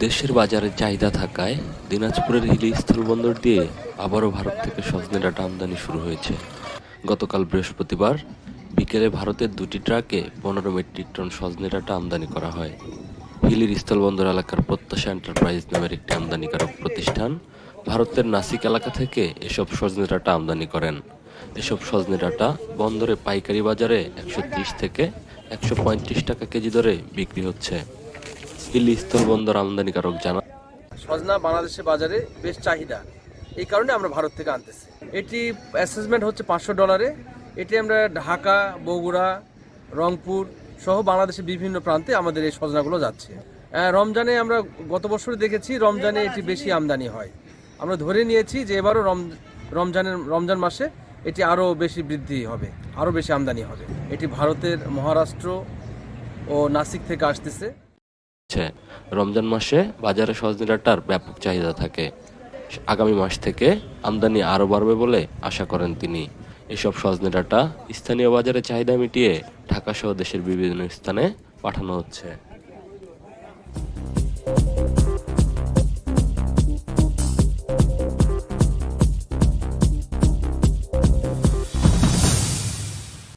দেশের বাজারে চাহিদা থাকায় দিনাজপুরের হিলি স্থলবন্দর দিয়ে আবারও ভারত থেকে সজনে ডাঁটা আমদানি শুরু হয়েছে। গতকাল বৃহস্পতিবার বিকেলে ভারতের দুটি ট্রাকে 15 মেট্রিক টন সজনে ডাঁটা আমদানি করা হয়। হিলির স্থলবন্দর এলাকার প্রত্যাশা এন্টারপ্রাইজ নামের একটি আমদানিকারক প্রতিষ্ঠান ভারতের নাসিক এলাকা থেকে এসব সজনে ডাঁটা আমদানি করেন। এসব সজনে ডাঁটা বন্দরে পাইকারি বাজারে 130 থেকে 135 টাকা কেজি দরে বিক্রি হচ্ছে। হিলি স্থলবন্দর আমদানিকারক জানান, সজনা বাংলাদেশের বাজারে বেশ চাহিদা, এই কারণে আমরা ভারত থেকে আনতেছি। এটি অ্যাসেসমেন্ট হচ্ছে $500। এটি আমরা ঢাকা, বগুড়া, রংপুর সহ বাংলাদেশের বিভিন্ন প্রান্তে আমাদের এই সজনাগুলো যাচ্ছে। রমজানে আমরা গত বছর দেখেছি রমজানে এটি বেশি আমদানি হয়। আমরা ধরে নিয়েছি যে এবারও রমজান মাসে এটি আরও বেশি বৃদ্ধি হবে, আরও বেশি আমদানি হবে। এটি ভারতের মহারাষ্ট্র ও নাসিক থেকে আসতেছে। রমজান মাসে বাজারে সজনে ডাঁটার ব্যাপক চাহিদা থাকে। আগামী মাস থেকে আমদানি আরও বাড়বে বলে আশা করেন তিনি। এসব সজনে ডাঁটা স্থানীয় বাজারে চাহিদা মিটিয়ে ঢাকা সহ দেশের বিভিন্ন স্থানে পাঠানো হচ্ছে।